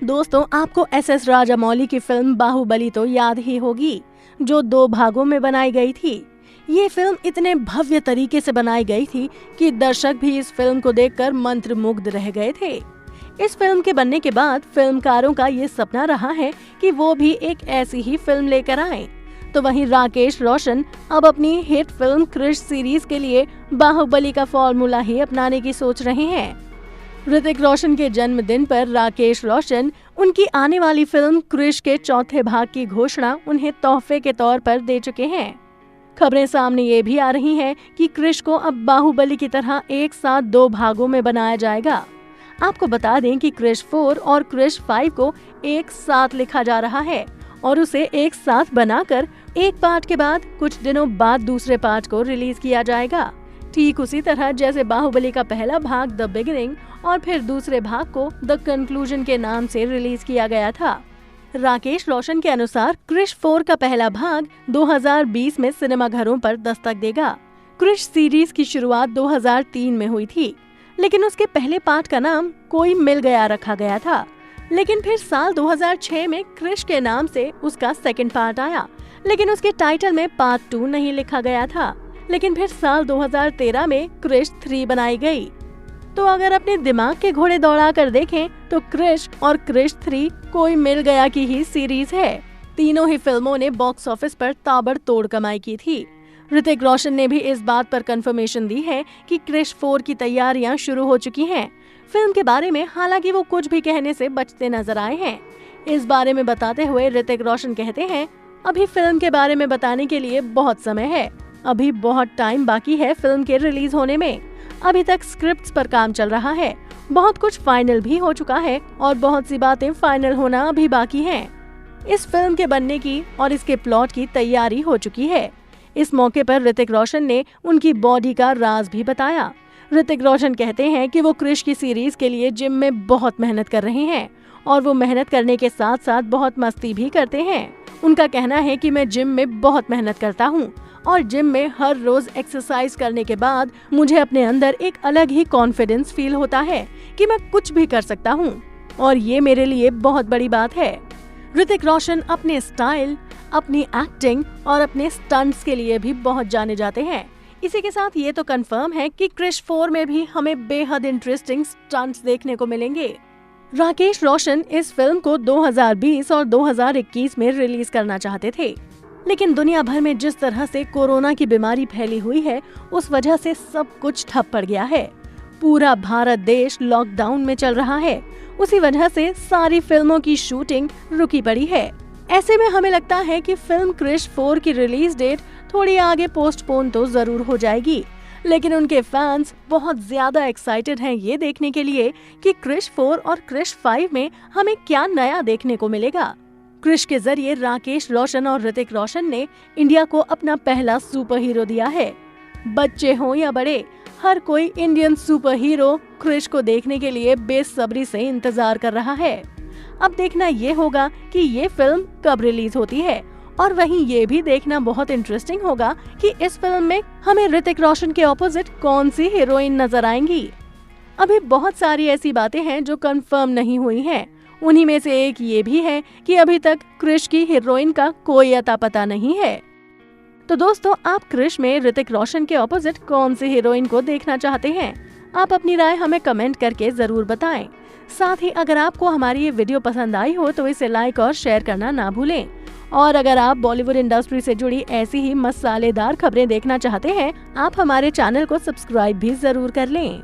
दोस्तों, आपको एस.एस. राजामौली की फिल्म बाहुबली तो याद ही होगी, जो 2 भागों में बनाई गई थी। ये फिल्म इतने भव्य तरीके से बनाई गई थी कि दर्शक भी इस फिल्म को देखकर मंत्रमुग्ध रह गए थे। इस फिल्म के बनने के बाद फिल्मकारों का ये सपना रहा है कि वो भी एक ऐसी ही फिल्म लेकर आएं। तो वहीं राकेश रोशन अब अपनी हिट फिल्म क्रिश सीरीज के लिए बाहुबली का फॉर्मूला ही अपनाने की सोच रहे हैं। ऋतिक रोशन के जन्मदिन पर राकेश रोशन उनकी आने वाली फिल्म क्रिश के 4थे भाग की घोषणा उन्हें तोहफे के तौर पर दे चुके हैं। खबरें सामने ये भी आ रही हैं कि क्रिश को अब बाहुबली की तरह एक साथ 2 भागों में बनाया जाएगा। आपको बता दें कि क्रिश 4 और क्रिश 5 को एक साथ लिखा जा रहा है और उसे एक साथ बनाकर एक पार्ट के बाद कुछ दिनों बाद दूसरे पार्ट को रिलीज किया जाएगा। ठीक उसी तरह जैसे बाहुबली का पहला भाग द बिगिनिंग और फिर दूसरे भाग को द कंक्लूजन के नाम से रिलीज किया गया था। राकेश रोशन के अनुसार क्रिश 4 का पहला भाग 2020 में सिनेमाघरों पर दस्तक देगा। क्रिश सीरीज की शुरुआत 2003 में हुई थी, लेकिन उसके पहले पार्ट का नाम कोई मिल गया रखा गया था। लेकिन फिर साल 2006 में क्रिश के नाम से उसका सेकंड पार्ट आया, लेकिन उसके टाइटल में पार्ट 2 नहीं लिखा गया था। लेकिन फिर साल 2013 में क्रिश 3 बनाई गई। तो अगर अपने दिमाग के घोड़े दौड़ा कर देखें तो क्रिश और क्रिश 3 कोई मिल गया की ही सीरीज है। तीनों ही फिल्मों ने बॉक्स ऑफिस पर ताबड़तोड़ कमाई की थी। ऋतिक रोशन ने भी इस बात पर कंफर्मेशन दी है कि क्रिश 4 की तैयारियां शुरू हो चुकी हैं। फिल्म के बारे में हालांकि वो कुछ भी कहने से बचते नजर आए हैं। इस बारे में बताते हुए ऋतिक रोशन कहते हैं, अभी फिल्म के बारे में बताने के लिए बहुत समय है। अभी बहुत टाइम बाकी है फिल्म के रिलीज होने में। अभी तक स्क्रिप्ट्स पर काम चल रहा है, बहुत कुछ फाइनल भी हो चुका है और बहुत सी बातें फाइनल होना अभी बाकी हैं। इस फिल्म के बनने की और इसके प्लॉट की तैयारी हो चुकी है। इस मौके पर ऋतिक रोशन ने उनकी बॉडी का राज भी बताया। ऋतिक रोशन कहते हैं कि वो क्रिश की सीरीज के लिए जिम में बहुत मेहनत कर रहे हैं और वो मेहनत करने के साथ साथ बहुत मस्ती भी करते हैं। उनका कहना है कि मैं जिम में बहुत मेहनत करता हूँ और जिम में हर रोज एक्सरसाइज करने के बाद मुझे अपने अंदर एक अलग ही कॉन्फिडेंस फील होता है कि मैं कुछ भी कर सकता हूँ और ये मेरे लिए बहुत बड़ी बात है। ऋतिक रोशन अपने स्टाइल, अपनी एक्टिंग और अपने स्टंट्स के लिए भी बहुत जाने जाते हैं। इसी के साथ ये तो कंफर्म है कि क्रिश 4 में भी हमें बेहद इंटरेस्टिंग स्टंट्स देखने को मिलेंगे। राकेश रोशन इस फिल्म को 2020 और 2021 में रिलीज करना चाहते थे, लेकिन दुनिया भर में जिस तरह से कोरोना की बीमारी फैली हुई है उस वजह से सब कुछ ठप पड़ गया है। पूरा भारत देश लॉकडाउन में चल रहा है, उसी वजह से सारी फिल्मों की शूटिंग रुकी पड़ी है। ऐसे में हमें लगता है कि फिल्म क्रिश 4 की रिलीज डेट थोड़ी आगे पोस्टपोन तो जरूर हो जाएगी, लेकिन उनके फैंस बहुत ज्यादा एक्साइटेड हैं ये देखने के लिए कि क्रिश 4 और क्रिश 5 में हमें क्या नया देखने को मिलेगा। क्रिश के जरिए राकेश रोशन और ऋतिक रोशन ने इंडिया को अपना पहला सुपर हीरो दिया है। बच्चे हों या बड़े, हर कोई इंडियन सुपर हीरो क्रिश को देखने के लिए बेसब्री से इंतजार कर रहा है। अब देखना ये होगा कि ये फिल्म कब रिलीज होती है और वहीं ये भी देखना बहुत इंटरेस्टिंग होगा कि इस फिल्म में हमें ऋतिक रोशन के ऑपोजिट कौन सी हीरोइन नजर आएंगी। अभी बहुत सारी ऐसी बातें हैं जो कंफर्म नहीं हुई हैं। उन्हीं में से एक ये भी है कि अभी तक क्रिश की हीरोइन का कोई अता पता नहीं है। तो दोस्तों, आप क्रिश में ऋतिक रोशन के ऑपोजिट कौन सी हीरोइन को देखना चाहते हैं? आप अपनी राय हमें कमेंट करके जरूर बताएं। साथ ही अगर आपको हमारी ये वीडियो पसंद आई हो तो इसे लाइक और शेयर करना ना भूलें। और अगर आप बॉलीवुड इंडस्ट्री से जुड़ी ऐसी ही मसालेदार खबरें देखना चाहते हैं, आप हमारे चैनल को सब्सक्राइब भी जरूर कर लें।